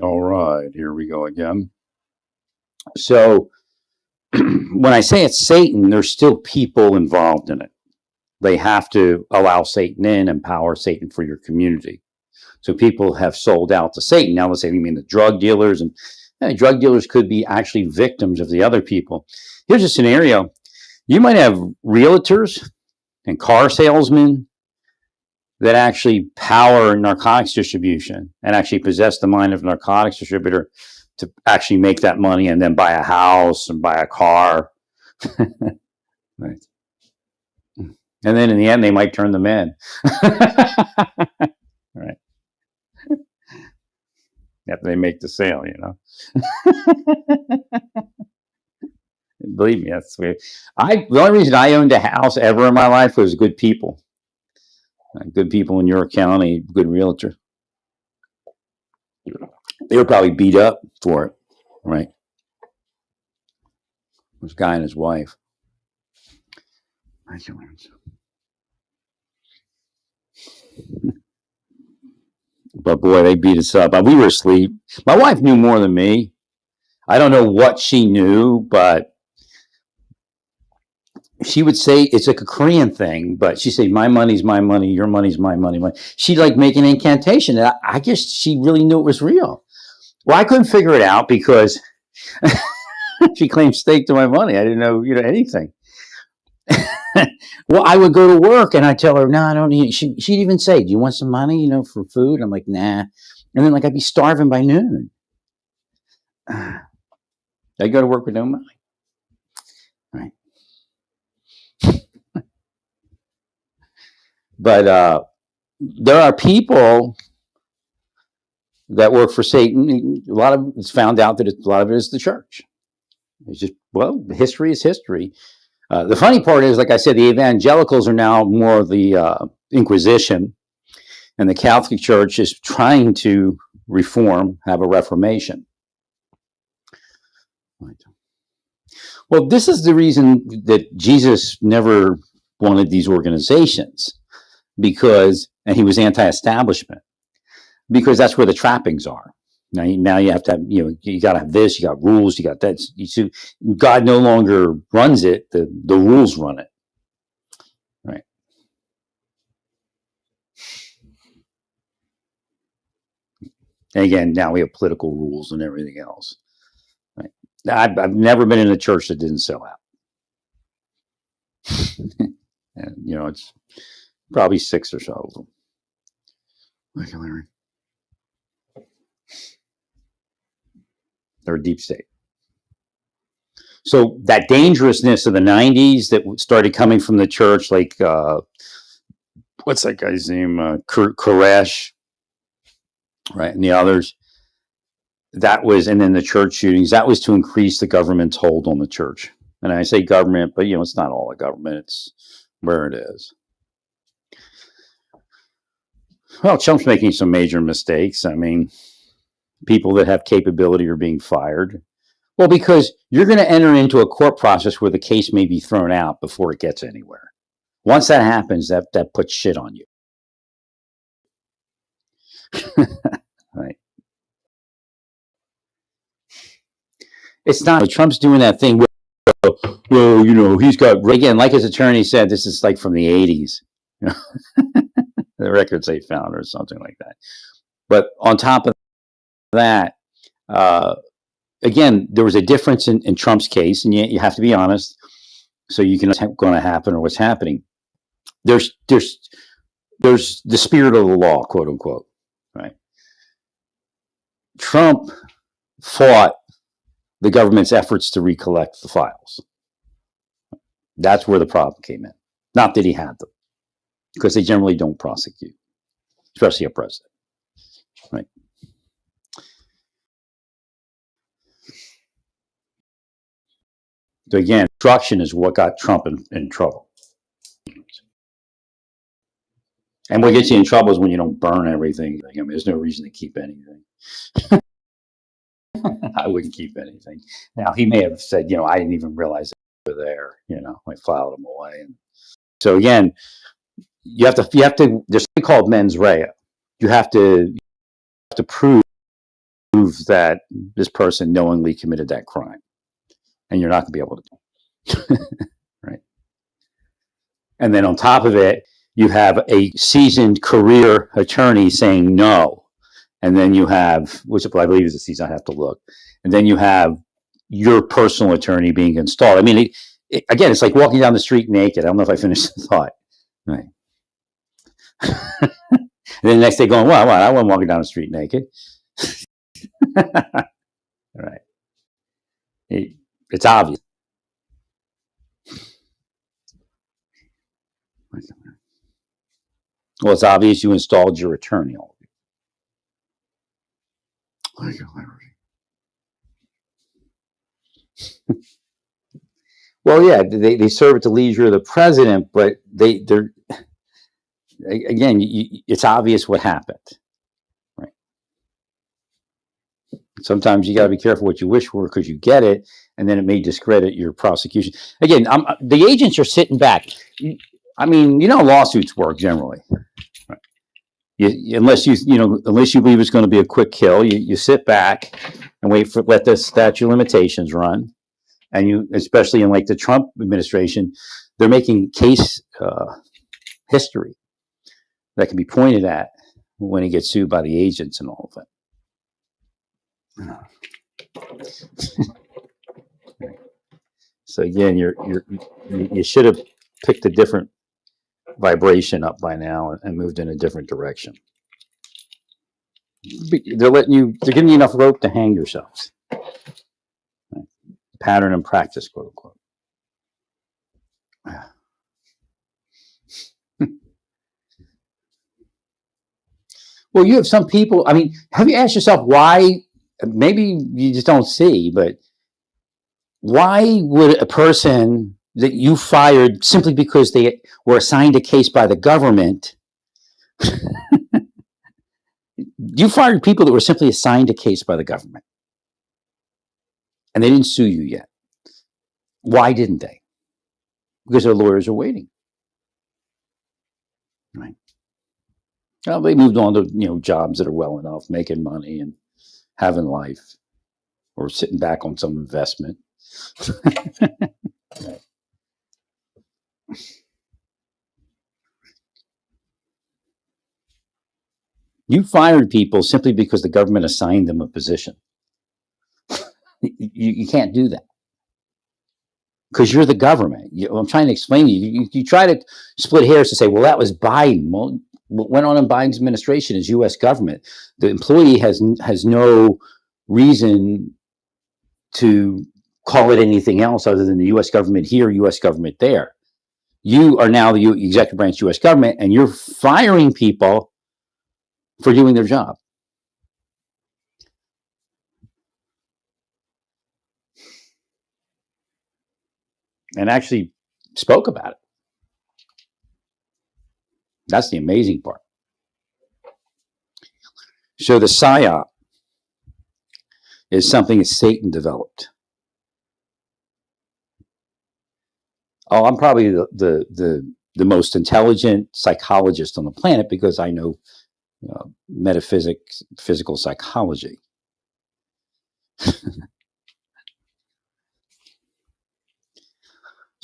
All right, here we go again. So, when I say it's Satan, there's still people involved in it. They have to allow Satan in, empower Satan for your community. So, people have sold out to Satan. Now, let's say you mean the drug dealers, and drug dealers could be actually victims of the other people. Here's a scenario: you might have realtors and car salesmen that actually power narcotics distribution and actually possess the mind of a narcotics distributor to actually make that money and then buy a house and buy a car. Right. And then in the end, they might turn them in. Right. After they make the sale, Believe me, that's weird. The only reason I owned a house ever in my life was good people. Good people in York County, good realtor. They were probably beat up for it, right? This guy and his wife. But boy, they beat us up. We were asleep. My wife knew more than me. I don't know what she knew, but she would say it's like a Korean thing. But she said, "My money's my money. Your money's my money." She'd like make an incantation. I guess she really knew it was real. Well, I couldn't figure it out because she claimed stake to my money. I didn't know, anything. Well, I would go to work and I'd tell her, no, I don't need. She'd even say, do you want some money, for food? I'm like, nah. And then I'd be starving by noon. I'd go to work with no money. Right. But there are people that work for Satan. A lot of it's found out that a lot of it is the church. It's just, history is history. The funny part is, like I said, the evangelicals are now more of the Inquisition, and the Catholic Church is trying to reform, have a reformation. Right. Well, this is the reason that Jesus never wanted these organizations, and he was anti-establishment, because that's where the trappings are. Now you have to have, you got to have this, you got rules, you got that. God no longer runs it, the rules run it. Right. And again, now we have political rules and everything else. Right. I've never been in a church that didn't sell out. And, it's probably 6 or so of them. Like Larry. They're a deep state. So that dangerousness of the 90s that started coming from the church, like, what's that guy's name? Koresh, right? And the others. And then the church shootings, that was to increase the government's hold on the church. And I say government, but, it's not all the government. It's where it is. Well, Trump's making some major mistakes. I mean, people that have capability are being fired. Well, because you're going to enter into a court process where the case may be thrown out before it gets anywhere. Once that happens, that puts shit on you. Right. It's not. Trump's doing that thing where, he's got, again, like his attorney said, this is like from the 80s. The records they found or something like that. But on top of that, again, there was a difference in Trump's case, and you have to be honest, so you can know what's going to happen or what's happening. There's the spirit of the law, quote unquote, right? Trump fought the government's efforts to recollect the files. That's where the problem came in. Not that he had them, because they generally don't prosecute, especially a president, right? So again, obstruction is what got Trump in trouble. And what gets you in trouble is when you don't burn everything. I mean, there's no reason to keep anything. I wouldn't keep anything. Now, he may have said, I didn't even realize they were there. I filed them away. And so again, you have to. There's something called mens rea. You have to prove prove that this person knowingly committed that crime. And you're not going to be able to do it. Right. And then on top of it, you have a seasoned career attorney saying no. And then you have, which I believe is the season, I have to look. And then you have your personal attorney being installed. I mean, again, it's like walking down the street naked. I don't know if I finished the thought. Right. And then the next day going, well, I wasn't walking down the street naked. Right. It's obvious. Well, it's obvious you installed your attorney. Well, yeah, they serve at the leisure of the president, but they're again, it's obvious what happened. Right. Sometimes you got to be careful what you wish for because you get it, and then it may discredit your prosecution. Again, the agents are sitting back. I mean, you know, lawsuits work generally. Right. Unless you believe it's going to be a quick kill, you sit back and let the statute of limitations run. And you, especially in like the Trump administration, they're making case history that can be pointed at when he gets sued by the agents and all of that. So again, you should have picked a different vibration up by now and moved in a different direction. They're giving you enough rope to hang yourselves. Right. Pattern and practice, quote unquote. Well, you have some people, I mean, have you asked yourself why? Maybe you just don't see, but why would a person that you fired simply because they were assigned a case by the government? You fired people that were simply assigned a case by the government, and they didn't sue you yet. Why didn't they? Because their lawyers are waiting. Right. Well, they moved on to jobs that are well enough, making money and having life, or sitting back on some investment. Right. You fired people simply because the government assigned them a position. You can't do that because you're the government. I'm trying to explain to you. You try to split hairs to say, well, that was Biden. Well, what went on in Biden's administration is U.S. government. The employee has no reason to call it anything else other than the U.S. government here, U.S. government there. You are now the executive branch U.S. government, and you're firing people for doing their job. And actually spoke about it. That's the amazing part. So the PSYOP is something that Satan developed. Oh, I'm probably the most intelligent psychologist on the planet because I know metaphysics, physical psychology.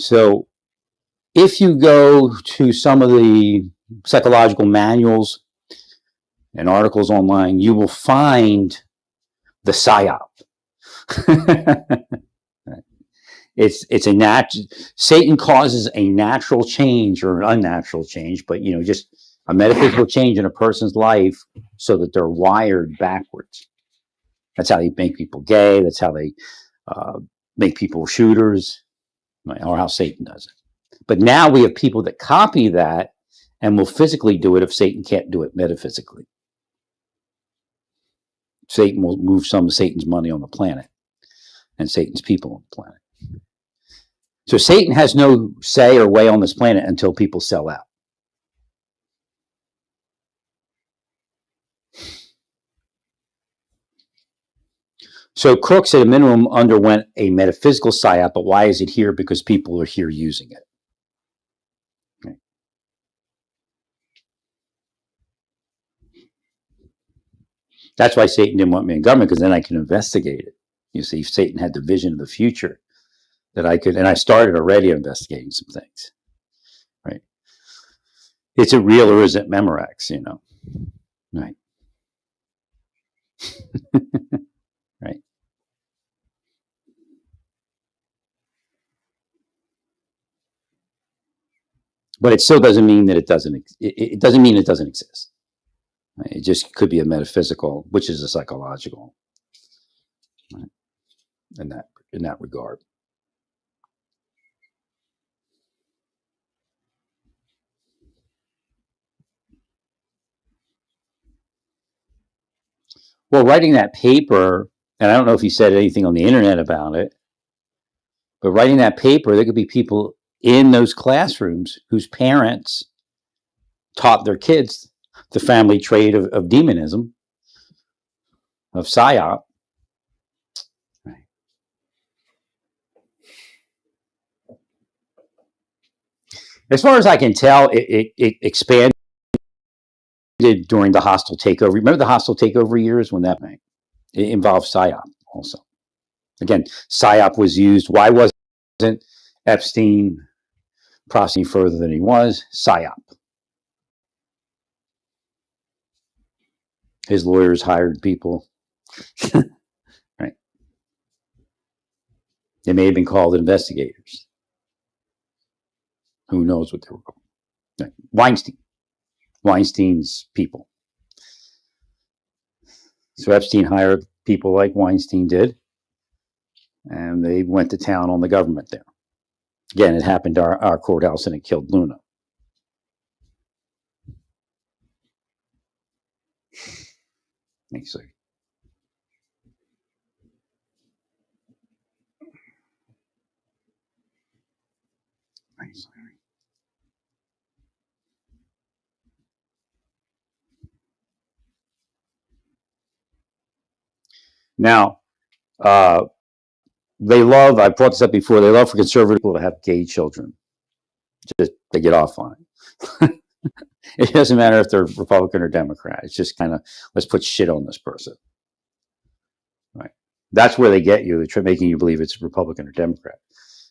So if you go to some of the psychological manuals and articles online, you will find the PSYOP. It's a Satan causes a natural change or an unnatural change, but just a metaphysical change in a person's life so that they're wired backwards. That's how they make people gay. That's how they make people shooters, or how Satan does it. But now we have people that copy that and will physically do it if Satan can't do it metaphysically. Satan will move some of Satan's money on the planet and Satan's people on the planet. So Satan has no say or way on this planet until people sell out. So Crooks at a minimum underwent a metaphysical PSYOP, but why is it here? Because people are here using it. Okay. That's why Satan didn't want me in government, because then I could investigate it. You see, Satan had the vision of the future that I could, and I started already investigating some things. Right? Is it real or is it Memorex? You know, right? Right. But it still doesn't mean that it doesn't. It doesn't mean it doesn't exist. Right? It just could be a metaphysical, which is a psychological, right? in that regard. Well, writing that paper, and I don't know if you said anything on the internet about it, but writing that paper, there could be people in those classrooms whose parents taught their kids the family trait of demonism, of psyop. Right. As far as I can tell, it expanded during the hostile takeover. Remember the hostile takeover years when that it involved psyop also. Again, psyop was used. Why wasn't Epstein prosecuted further than he was? Psyop. His lawyers hired people. Right. They may have been called investigators. Who knows what they were called? Right. Weinstein's people. So Epstein hired people like Weinstein did, and they went to town on the government there. Again, it happened to our courthouse, and it killed Luna. Thanks, sir. Thanks. Now, they love, I brought this up before, they love for conservative people to have gay children. Just they get off on it. It doesn't matter if they're Republican or Democrat. It's just kind of, let's put shit on this person. Right. That's where they get you. They're making you believe it's Republican or Democrat.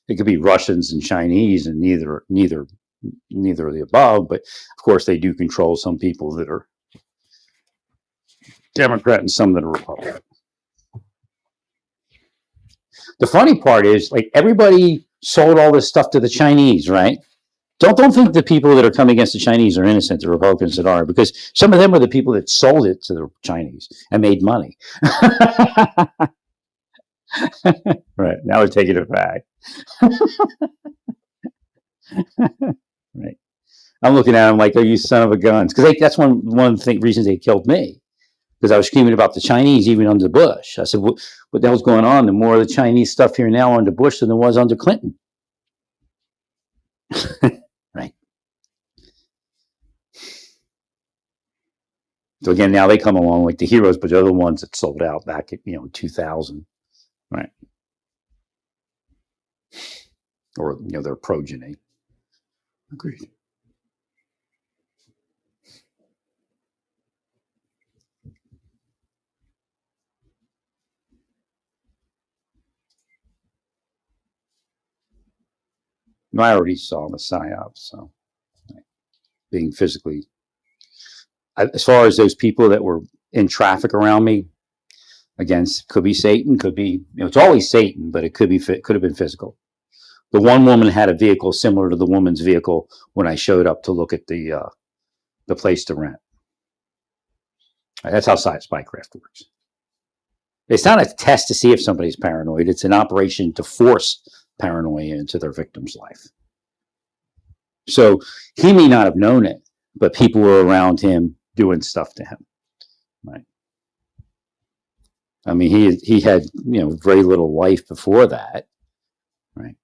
It could be Russians and Chinese, and neither of the above. But of course, they do control some people that are Democrat and some that are Republican. The funny part is, like, everybody sold all this stuff to the Chinese, right? Don't think the people that are coming against the Chinese are innocent, the Republicans that are, because some of them are the people that sold it to the Chinese and made money. Right. Now we're taking it back. Right. I'm looking at them like, oh, you son of a guns. Because that's one of the reasons they killed me. Because I was screaming about the Chinese even under Bush. I said, what the hell's going on? The more of the Chinese stuff here now under Bush than there was under Clinton. Right. So again, now they come along like the heroes, but they're the ones that sold out back at 2000, right? Or their progeny. Agreed. No, I already saw the psyops, so being physically. As far as those people that were in traffic around me, again, could be Satan, could be, it's always Satan, but it could have been physical. The one woman had a vehicle similar to the woman's vehicle when I showed up to look at the place to rent. That's how spycraft works. It's not a test to see if somebody's paranoid. It's an operation to force paranoia into their victim's life. So he may not have known it, but people were around him doing stuff to him. Right. I mean, he had very little life before that. Right.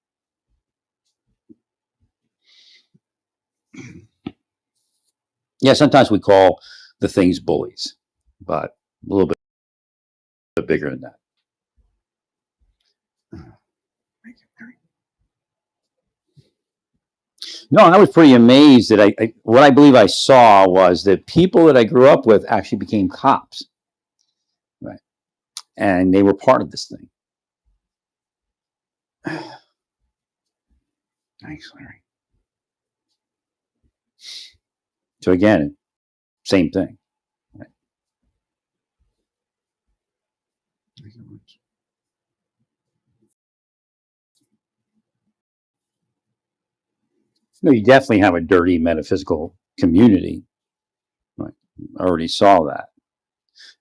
Yeah, sometimes we call the things bullies, but a little bit bigger than that. No, I was pretty amazed that what I believe I saw was that people that I grew up with actually became cops. and they were part of this thing. Thanks, Larry. So again, same thing. Right? No, you definitely have a dirty metaphysical community. Right? I already saw that.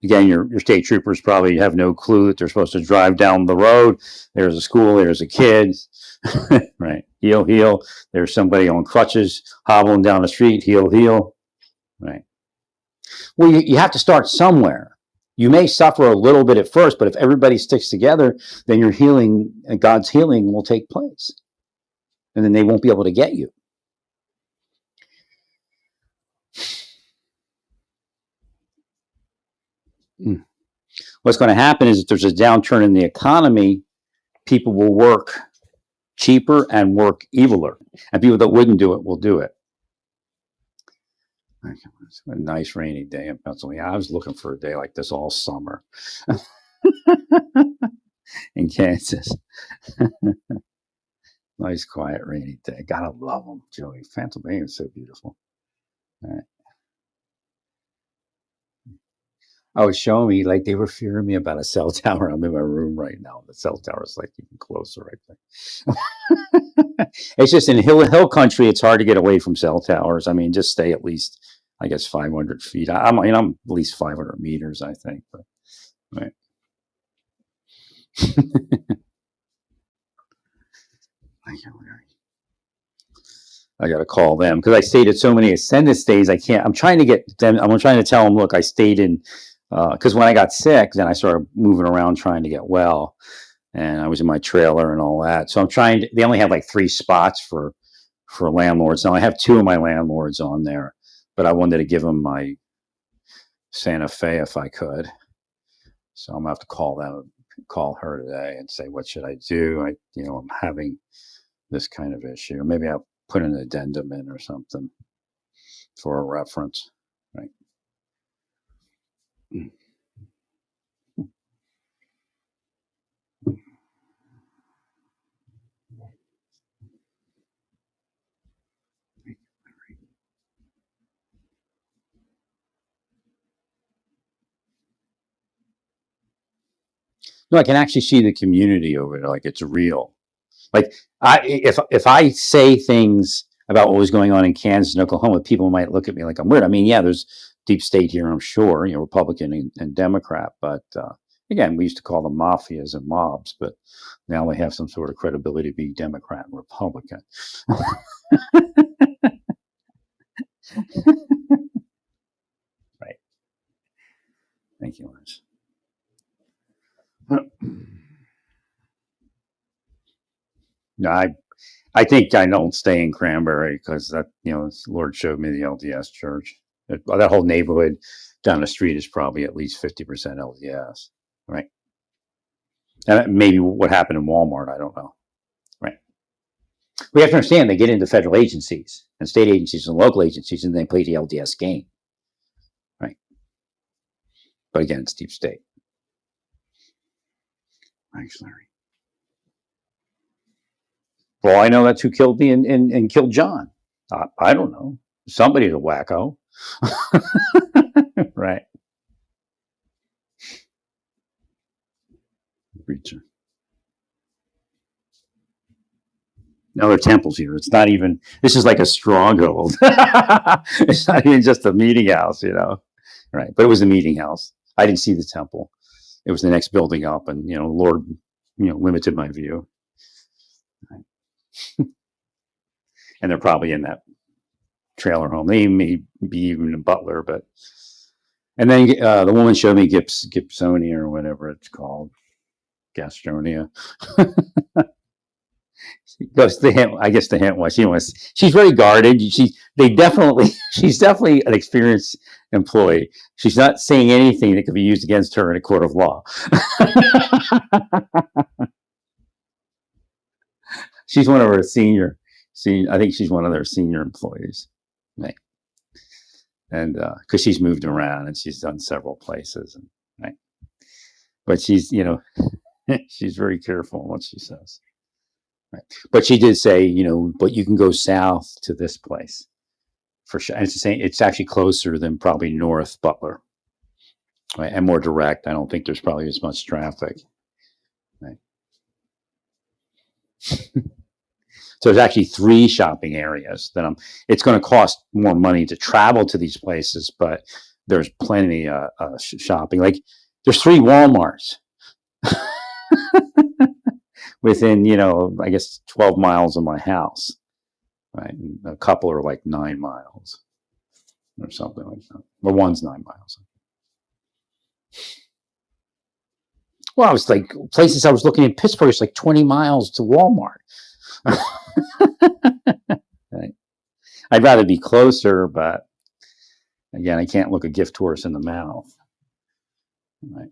Again, your state troopers probably have no clue that they're supposed to drive down the road. There's a school, there's a kid, right? Heel, heel. There's somebody on crutches hobbling down the street, heel, heel, right? Well, you have to start somewhere. You may suffer a little bit at first, but if everybody sticks together, then your healing, God's healing will take place. And then they won't be able to get you. What's going to happen is if there's a downturn in the economy, people will work cheaper and work eviler. And people that wouldn't do it will do it. It's a nice rainy day in Pennsylvania. I was looking for a day like this all summer in Kansas. Nice, quiet, rainy day. Gotta love them, Joey. Pennsylvania is so beautiful. All right. I was showing me, like, they were fearing me about a cell tower. I'm in my room right now. The cell tower is like even closer right there. It's just in hill country, it's hard to get away from cell towers. I mean, just stay at least, I guess, 500 feet. I'm at least 500 meters, I think. But, right. I got to call them because I stayed at so many Ascendant stays. I can't. I'm trying to get them. I'm trying to tell them, look, I stayed in because when I got sick, then I started moving around trying to get well, and I was in my trailer and all that. So I'm trying to. They only have like 3 spots for landlords. Now I have 2 of my landlords on there, but I wanted to give them my Santa Fe if I could. So I'm gonna have to call her today and say, what should I do? I'm having this kind of issue. Maybe I'll put an addendum in or something for a reference, right? No, I can actually see the community over there, like it's real. Like if I say things about what was going on in Kansas and Oklahoma, people might look at me like I'm weird. I mean, yeah, there's deep state here, I'm sure, Republican and Democrat, but again, we used to call them mafias and mobs, but now they have some sort of credibility to be Democrat and Republican. Right. Thank you, Lance. No, I think I don't stay in Cranberry because that, the Lord showed me the LDS church. That whole neighborhood down the street is probably at least 50% LDS, right? And maybe what happened in Walmart, I don't know, right? We have to understand they get into federal agencies and state agencies and local agencies, and they play the LDS game, right? But again, it's deep state. Thanks, Larry. Well, I know that's who killed me and killed John. I don't know. Somebody's a wacko. Right. Preacher. No, there are temples here. It's not even, this is like a stronghold. It's not even just a meeting house, Right. But it was a meeting house. I didn't see the temple. It was the next building up, and, the Lord, limited my view. Right. And they're probably in that trailer home. They may be even a butler, but. And then the woman showed me Gibsonia or whatever it's called, Gastonia. The hint, I guess the hint was she's very guarded. She's definitely an experienced employee. She's not saying anything that could be used against her in a court of law. She's one of our senior. I think she's one of their senior employees, right? And because she's moved around and she's done several places, and right. but she's, she's very careful in what she says. Right. But she did say, but you can go south to this place for sure. And it's actually closer than probably North Butler, right? And more direct. I don't think there's probably as much traffic. Right. So there's actually 3 shopping areas that it's going to cost more money to travel to these places, but there's plenty of shopping. Like there's 3 Walmarts within, I guess 12 miles of my house, right? And a couple are like 9 miles or something like that. Or one's 9 miles. Well, I was like, places I was looking in Pittsburgh, it's like 20 miles to Walmart. Right. I'd rather be closer, but again, I can't look a gift horse in the mouth. Right.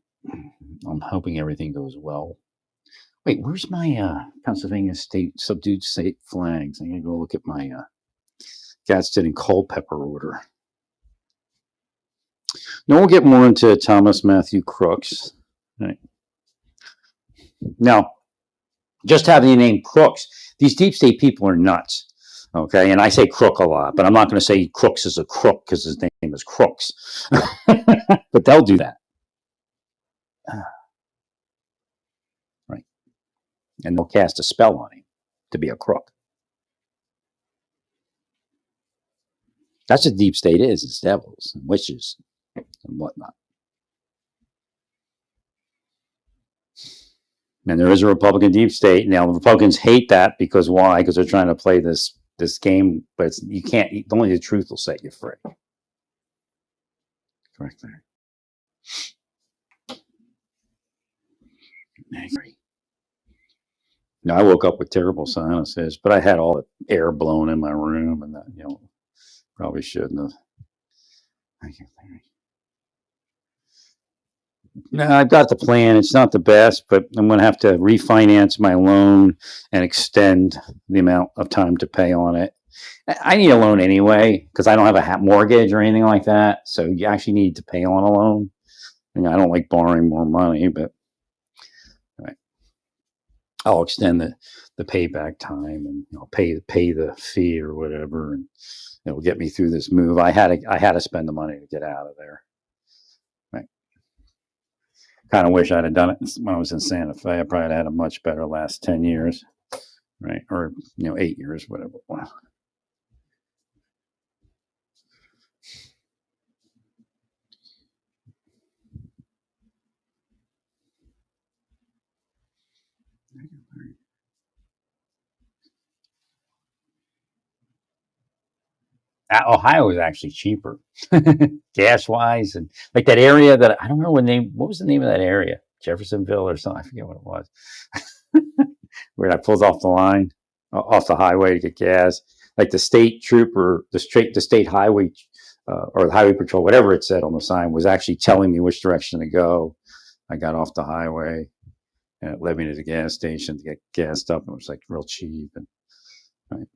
I'm hoping everything goes well. Wait, where's my Pennsylvania state subdued state flags? I'm gonna go look at my Gadsden and Culpeper order. Now we'll get more into Thomas Matthew Crooks. Right. Now, just having the name Crooks, these deep state people are nuts. Okay, and I say crook a lot, but I'm not going to say Crooks is a crook because his name is Crooks. But they'll do that. Right. And they'll cast a spell on him to be a crook. That's what deep state is. It's devils and witches and whatnot. And there is a Republican deep state. Now, the Republicans hate that because why? Because they're trying to play this game, but you can't. Only the truth will set you free. Correct there. Angry. Now, I woke up with terrible sinuses, but I had all the air blown in my room, and that probably shouldn't have. Thank you, Larry. No, I've got the plan. It's not the best, but I'm going to have to refinance my loan and extend the amount of time to pay on it. I need a loan anyway because I don't have a mortgage or anything like that. So you actually need to pay on a loan. And I don't like borrowing more money, but right. I'll extend the payback time and pay the fee or whatever, and it'll get me through this move. I had to spend the money to get out of there. Kind of wish I'd have done it when I was in Santa Fe. I probably had a much better last 10 years, right? Or, 8 years, whatever. Wow. Ohio is actually cheaper, gas wise, and like that area that I don't remember what was the name of that area? Jeffersonville or something. I forget what it was. Where that pulls off the line, off the highway to get gas. Like the state trooper, the state highway or the highway patrol, whatever it said on the sign, was actually telling me which direction to go. I got off the highway, and it led me to the gas station to get gassed up. It was like real cheap and right.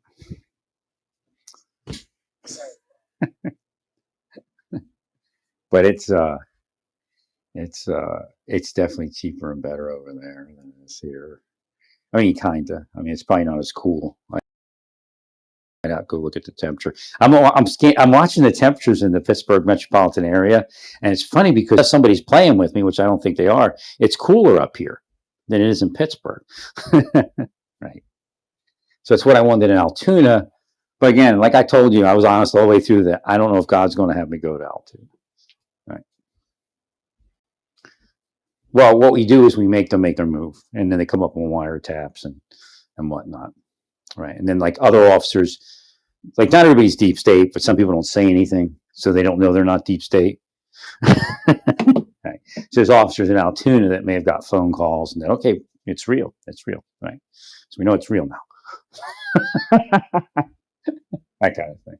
But it's definitely cheaper and better over there than it is here. I mean, kinda. I mean, it's probably not as cool. I'd have to go look at the temperature. I'm watching the temperatures in the Pittsburgh metropolitan area, and it's funny because somebody's playing with me, which I don't think they are. It's cooler up here than it is in Pittsburgh, right? So it's what I wanted in Altoona. But again, like I told you, I was honest all the way through that. I don't know if God's going to have me go to Altoona. Right. Well, what we do is we make them make their move, and then they come up on wiretaps and whatnot. Right. And then like other officers, like not everybody's deep state, but some people don't say anything, so they don't know they're not deep state. Right. So there's officers in Altoona that may have got phone calls and then, okay, it's real. It's real. Right. So we know it's real now. That kind of thing.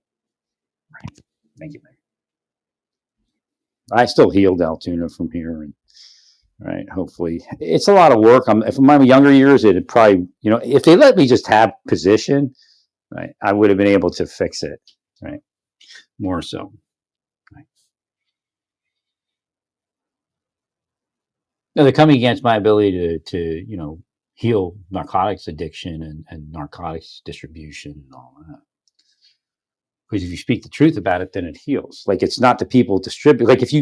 Right. Thank you, man. I still healed Altoona from here, and right. Hopefully, it's a lot of work. If in my younger years, it'd probably, if they let me just have position, right, I would have been able to fix it, right, more so. Right. No, they're coming against my ability to heal narcotics addiction and narcotics distribution and all that. Because if you speak the truth about it, then it heals. Like, it's not the people distribute. Like, if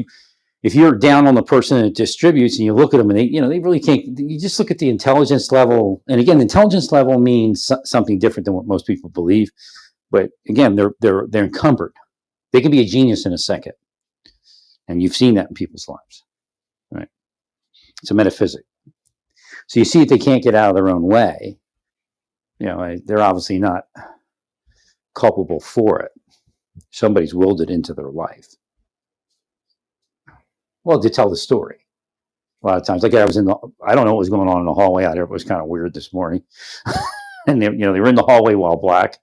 you're down on the person that distributes and you look at them and they really can't, you just look at the intelligence level. And again, the intelligence level means something different than what most people believe. But again, they're encumbered. They can be a genius in a second. And you've seen that in people's lives, right? It's a metaphysic. So you see if they can't get out of their own way, they're obviously not culpable for it. Somebody's willed it into their life. Well, to tell the story. A lot of times, like I don't know what was going on in the hallway out there. It was kind of weird this morning. And they were in the hallway while black.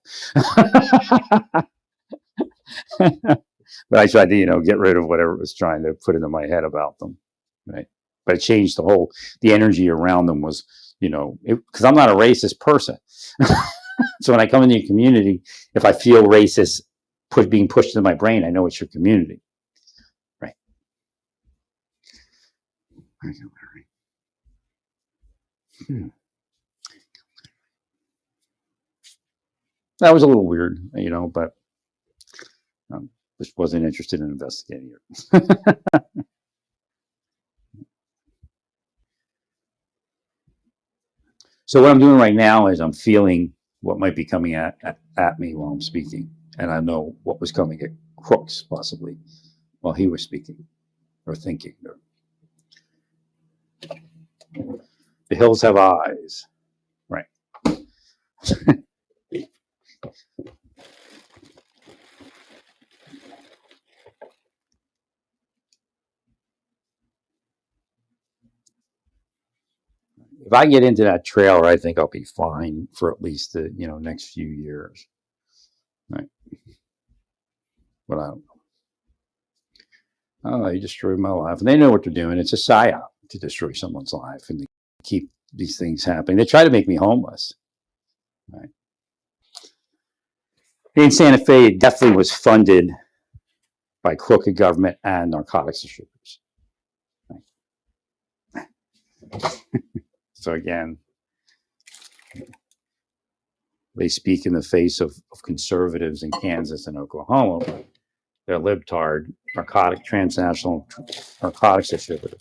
But I tried to, get rid of whatever it was trying to put into my head about them. Right. But it changed the energy around them was, because I'm not a racist person. So when I come into your community, if I feel racist being pushed into my brain, I know it's your community. Right. That was a little weird, but just wasn't interested in investigating it. So what I'm doing right now is I'm feeling what might be coming at me while I'm speaking. And I know what was coming at Crooks, possibly, while he was speaking or thinking. The hills have eyes. Right. If I get into that trailer, I think I'll be fine for at least the next few years. Right. But I don't know. Oh, you destroyed my life. And they know what they're doing. It's a psyop to destroy someone's life and to keep these things happening. They try to make me homeless. Right. In Santa Fe, it definitely was funded by crooked government and narcotics distributors. Right. So again, they speak in the face of conservatives in Kansas and Oklahoma. They're libtard, transnational narcotics distributors.